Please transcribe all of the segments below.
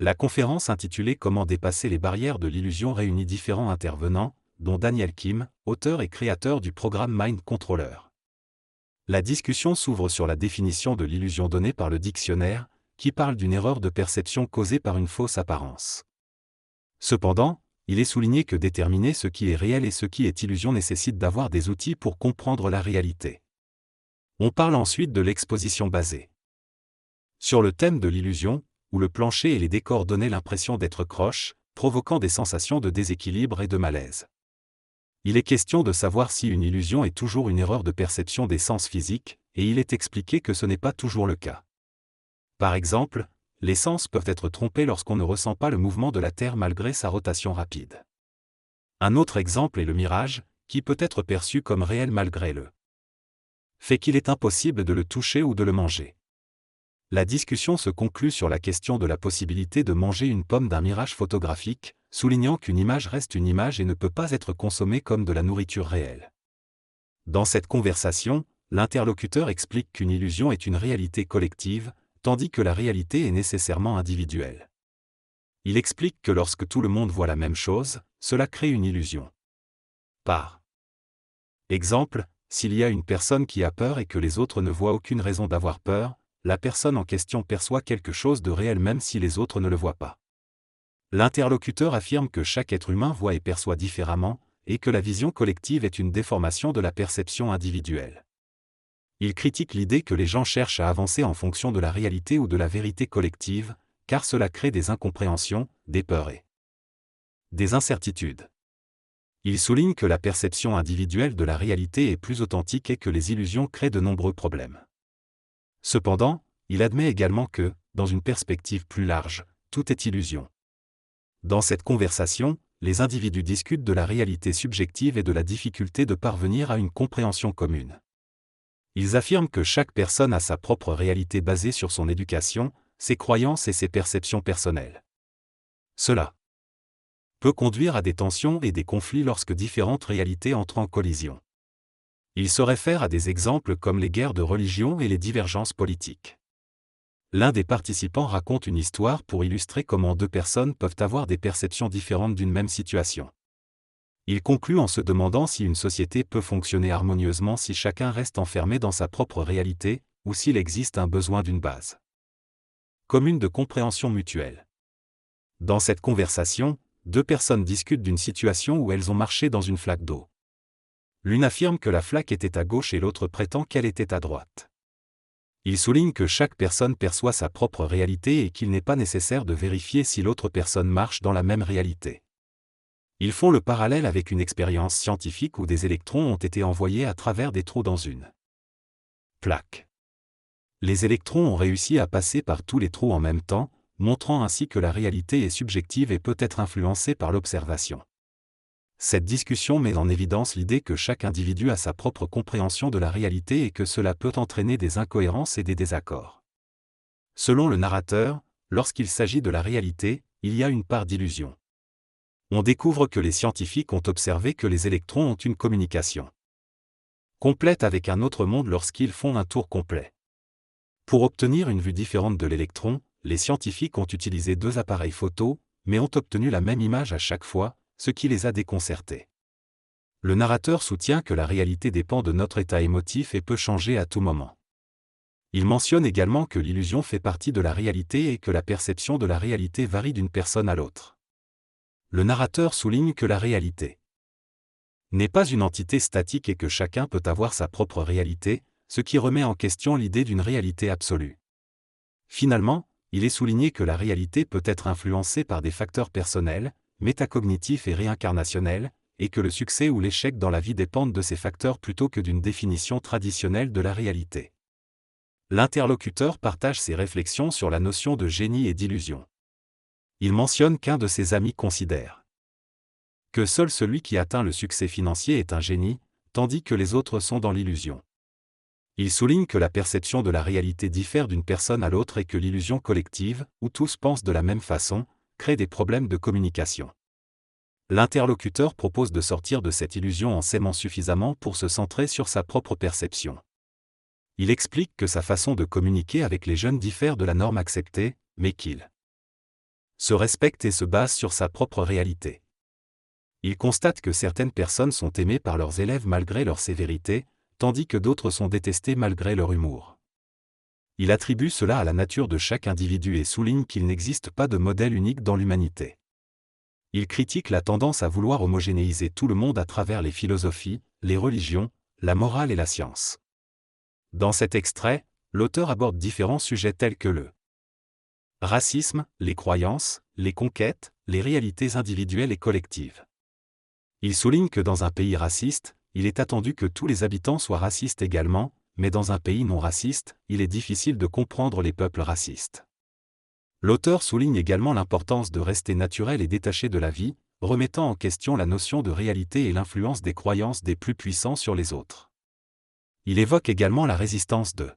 La conférence intitulée Comment dépasser les barrières de l'illusion réunit différents intervenants, dont Daniel Kim, auteur et créateur du programme Mind Controller. La discussion s'ouvre sur la définition de l'illusion donnée par le dictionnaire, qui parle d'une erreur de perception causée par une fausse apparence. Cependant, il est souligné que déterminer ce qui est réel et ce qui est illusion nécessite d'avoir des outils pour comprendre la réalité. On parle ensuite de l'exposition basée sur le thème de l'illusion, où le plancher et les décors donnaient l'impression d'être croches, provoquant des sensations de déséquilibre et de malaise. Il est question de savoir si une illusion est toujours une erreur de perception des sens physiques, et il est expliqué que ce n'est pas toujours le cas. Par exemple, les sens peuvent être trompés lorsqu'on ne ressent pas le mouvement de la Terre malgré sa rotation rapide. Un autre exemple est le mirage, qui peut être perçu comme réel malgré le fait qu'il est impossible de le toucher ou de le manger. La discussion se conclut sur la question de la possibilité de manger une pomme d'un mirage photographique, soulignant qu'une image reste une image et ne peut pas être consommée comme de la nourriture réelle. Dans cette conversation, l'interlocuteur explique qu'une illusion est une réalité collective, tandis que la réalité est nécessairement individuelle. Il explique que lorsque tout le monde voit la même chose, cela crée une illusion. Par exemple, s'il y a une personne qui a peur et que les autres ne voient aucune raison d'avoir peur, la personne en question perçoit quelque chose de réel même si les autres ne le voient pas. L'interlocuteur affirme que chaque être humain voit et perçoit différemment, et que la vision collective est une déformation de la perception individuelle. Il critique l'idée que les gens cherchent à avancer en fonction de la réalité ou de la vérité collective, car cela crée des incompréhensions, des peurs et des incertitudes. Il souligne que la perception individuelle de la réalité est plus authentique et que les illusions créent de nombreux problèmes. Cependant, il admet également que, dans une perspective plus large, tout est illusion. Dans cette conversation, les individus discutent de la réalité subjective et de la difficulté de parvenir à une compréhension commune. Ils affirment que chaque personne a sa propre réalité basée sur son éducation, ses croyances et ses perceptions personnelles. Cela peut conduire à des tensions et des conflits lorsque différentes réalités entrent en collision. Il se réfère à des exemples comme les guerres de religion et les divergences politiques. L'un des participants raconte une histoire pour illustrer comment deux personnes peuvent avoir des perceptions différentes d'une même situation. Il conclut en se demandant si une société peut fonctionner harmonieusement si chacun reste enfermé dans sa propre réalité, ou s'il existe un besoin d'une base commune de compréhension mutuelle. Dans cette conversation, deux personnes discutent d'une situation où elles ont marché dans une flaque d'eau. L'une affirme que la flaque était à gauche et l'autre prétend qu'elle était à droite. Il souligne que chaque personne perçoit sa propre réalité et qu'il n'est pas nécessaire de vérifier si l'autre personne marche dans la même réalité. Ils font le parallèle avec une expérience scientifique où des électrons ont été envoyés à travers des trous dans une plaque. Les électrons ont réussi à passer par tous les trous en même temps, montrant ainsi que la réalité est subjective et peut être influencée par l'observation. Cette discussion met en évidence l'idée que chaque individu a sa propre compréhension de la réalité et que cela peut entraîner des incohérences et des désaccords. Selon le narrateur, lorsqu'il s'agit de la réalité, il y a une part d'illusion. On découvre que les scientifiques ont observé que les électrons ont une communication complète avec un autre monde lorsqu'ils font un tour complet. Pour obtenir une vue différente de l'électron, les scientifiques ont utilisé deux appareils photo, mais ont obtenu la même image à chaque fois, ce qui les a déconcertés. Le narrateur soutient que la réalité dépend de notre état émotif et peut changer à tout moment. Il mentionne également que l'illusion fait partie de la réalité et que la perception de la réalité varie d'une personne à l'autre. Le narrateur souligne que la réalité n'est pas une entité statique et que chacun peut avoir sa propre réalité, ce qui remet en question l'idée d'une réalité absolue. Finalement, il est souligné que la réalité peut être influencée par des facteurs personnels, métacognitifs et réincarnationnels, et que le succès ou l'échec dans la vie dépendent de ces facteurs plutôt que d'une définition traditionnelle de la réalité. L'interlocuteur partage ses réflexions sur la notion de génie et d'illusion. Il mentionne qu'un de ses amis considère que seul celui qui atteint le succès financier est un génie, tandis que les autres sont dans l'illusion. Il souligne que la perception de la réalité diffère d'une personne à l'autre et que l'illusion collective, où tous pensent de la même façon, crée des problèmes de communication. L'interlocuteur propose de sortir de cette illusion en s'aimant suffisamment pour se centrer sur sa propre perception. Il explique que sa façon de communiquer avec les jeunes diffère de la norme acceptée, mais qu'il se respecte et se base sur sa propre réalité. Il constate que certaines personnes sont aimées par leurs élèves malgré leur sévérité, tandis que d'autres sont détestées malgré leur humour. Il attribue cela à la nature de chaque individu et souligne qu'il n'existe pas de modèle unique dans l'humanité. Il critique la tendance à vouloir homogénéiser tout le monde à travers les philosophies, les religions, la morale et la science. Dans cet extrait, l'auteur aborde différents sujets tels que le racisme, les croyances, les conquêtes, les réalités individuelles et collectives. Il souligne que dans un pays raciste, il est attendu que tous les habitants soient racistes également, mais dans un pays non raciste, il est difficile de comprendre les peuples racistes. L'auteur souligne également l'importance de rester naturel et détaché de la vie, remettant en question la notion de réalité et l'influence des croyances des plus puissants sur les autres. Il évoque également la résistance de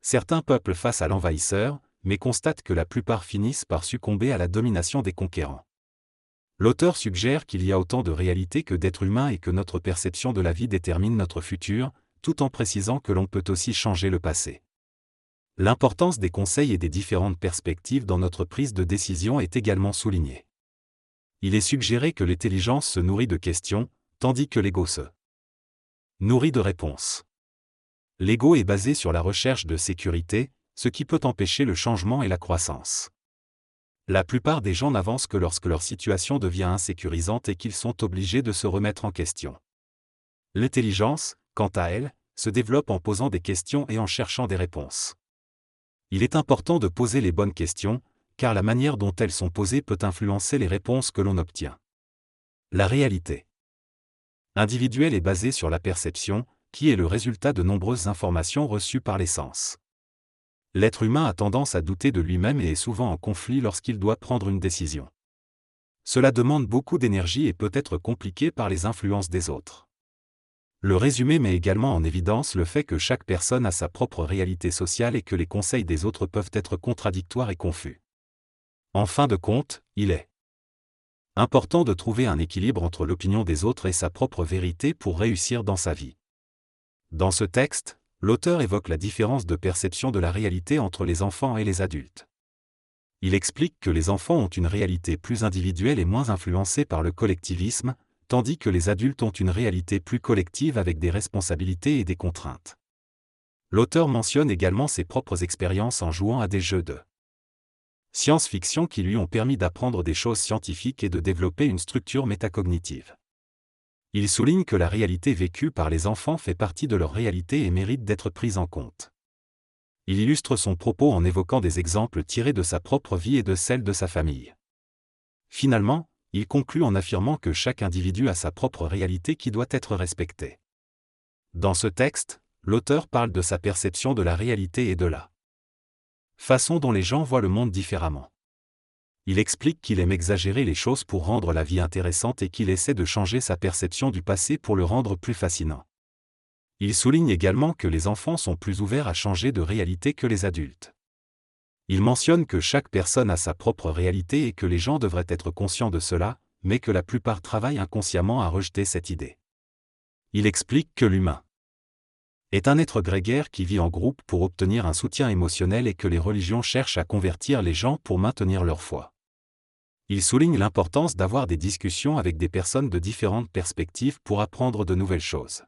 certains peuples face à l'envahisseur, mais constate que la plupart finissent par succomber à la domination des conquérants. L'auteur suggère qu'il y a autant de réalité que d'êtres humains et que notre perception de la vie détermine notre futur, tout en précisant que l'on peut aussi changer le passé. L'importance des conseils et des différentes perspectives dans notre prise de décision est également soulignée. Il est suggéré que l'intelligence se nourrit de questions, tandis que l'ego se nourrit de réponses. L'ego est basé sur la recherche de sécurité, ce qui peut empêcher le changement et la croissance. La plupart des gens n'avancent que lorsque leur situation devient insécurisante et qu'ils sont obligés de se remettre en question. L'intelligence, quant à elle, se développe en posant des questions et en cherchant des réponses. Il est important de poser les bonnes questions, car la manière dont elles sont posées peut influencer les réponses que l'on obtient. La réalité individuelle est basée sur la perception, qui est le résultat de nombreuses informations reçues par les sens. L'être humain a tendance à douter de lui-même et est souvent en conflit lorsqu'il doit prendre une décision. Cela demande beaucoup d'énergie et peut être compliqué par les influences des autres. Le résumé met également en évidence le fait que chaque personne a sa propre réalité sociale et que les conseils des autres peuvent être contradictoires et confus. En fin de compte, il est important de trouver un équilibre entre l'opinion des autres et sa propre vérité pour réussir dans sa vie. Dans ce texte, l'auteur évoque la différence de perception de la réalité entre les enfants et les adultes. Il explique que les enfants ont une réalité plus individuelle et moins influencée par le collectivisme, tandis que les adultes ont une réalité plus collective avec des responsabilités et des contraintes. L'auteur mentionne également ses propres expériences en jouant à des jeux de science-fiction qui lui ont permis d'apprendre des choses scientifiques et de développer une structure métacognitive. Il souligne que la réalité vécue par les enfants fait partie de leur réalité et mérite d'être prise en compte. Il illustre son propos en évoquant des exemples tirés de sa propre vie et de celle de sa famille. Finalement, il conclut en affirmant que chaque individu a sa propre réalité qui doit être respectée. Dans ce texte, l'auteur parle de sa perception de la réalité et de la façon dont les gens voient le monde différemment. Il explique qu'il aime exagérer les choses pour rendre la vie intéressante et qu'il essaie de changer sa perception du passé pour le rendre plus fascinant. Il souligne également que les enfants sont plus ouverts à changer de réalité que les adultes. Il mentionne que chaque personne a sa propre réalité et que les gens devraient être conscients de cela, mais que la plupart travaillent inconsciemment à rejeter cette idée. Il explique que l'humain est un être grégaire qui vit en groupe pour obtenir un soutien émotionnel et que les religions cherchent à convertir les gens pour maintenir leur foi. Il souligne l'importance d'avoir des discussions avec des personnes de différentes perspectives pour apprendre de nouvelles choses.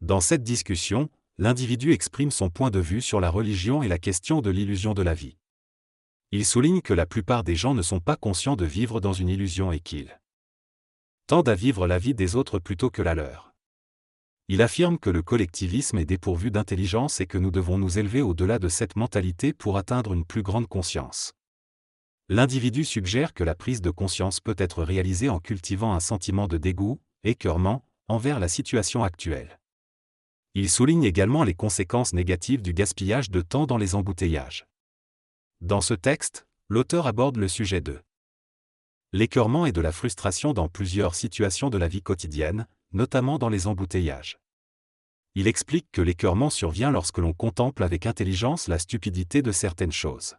Dans cette discussion, l'individu exprime son point de vue sur la religion et la question de l'illusion de la vie. Il souligne que la plupart des gens ne sont pas conscients de vivre dans une illusion et qu'ils tendent à vivre la vie des autres plutôt que la leur. Il affirme que le collectivisme est dépourvu d'intelligence et que nous devons nous élever au-delà de cette mentalité pour atteindre une plus grande conscience. L'individu suggère que la prise de conscience peut être réalisée en cultivant un sentiment de dégoût, écœurement, envers la situation actuelle. Il souligne également les conséquences négatives du gaspillage de temps dans les embouteillages. Dans ce texte, l'auteur aborde le sujet de l'écœurement et de la frustration dans plusieurs situations de la vie quotidienne, notamment dans les embouteillages. Il explique que l'écœurement survient lorsque l'on contemple avec intelligence la stupidité de certaines choses.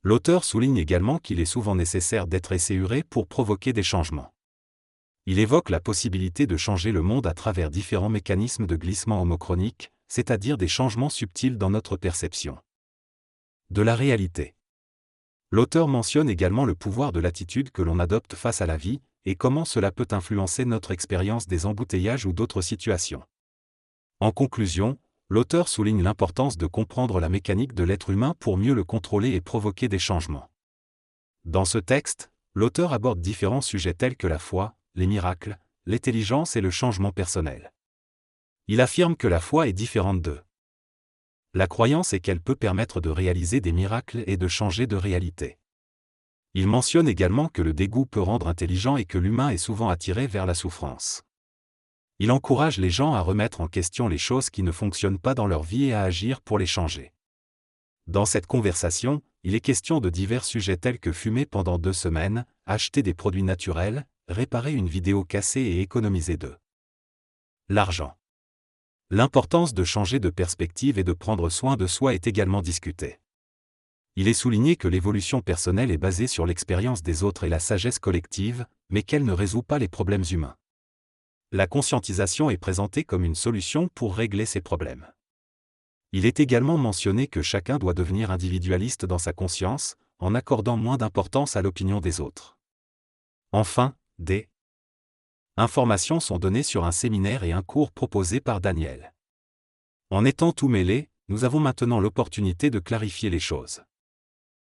L'auteur souligne également qu'il est souvent nécessaire d'être esséuré pour provoquer des changements. Il évoque la possibilité de changer le monde à travers différents mécanismes de glissement homochronique, c'est-à-dire des changements subtils dans notre perception de la réalité. L'auteur mentionne également le pouvoir de l'attitude que l'on adopte face à la vie, et comment cela peut influencer notre expérience des embouteillages ou d'autres situations. En conclusion, l'auteur souligne l'importance de comprendre la mécanique de l'être humain pour mieux le contrôler et provoquer des changements. Dans ce texte, l'auteur aborde différents sujets tels que la foi, les miracles, l'intelligence et le changement personnel. Il affirme que la foi est différente d'eux. La croyance est qu'elle peut permettre de réaliser des miracles et de changer de réalité. Il mentionne également que le dégoût peut rendre intelligent et que l'humain est souvent attiré vers la souffrance. Il encourage les gens à remettre en question les choses qui ne fonctionnent pas dans leur vie et à agir pour les changer. Dans cette conversation, il est question de divers sujets tels que fumer pendant 2 semaines, acheter des produits naturels, réparer une vidéo cassée et économiser de l'argent. L'importance de changer de perspective et de prendre soin de soi est également discutée. Il est souligné que l'évolution personnelle est basée sur l'expérience des autres et la sagesse collective, mais qu'elle ne résout pas les problèmes humains. La conscientisation est présentée comme une solution pour régler ces problèmes. Il est également mentionné que chacun doit devenir individualiste dans sa conscience, en accordant moins d'importance à l'opinion des autres. Enfin, des informations sont données sur un séminaire et un cours proposés par Daniel. En étant tout mêlé, nous avons maintenant l'opportunité de clarifier les choses.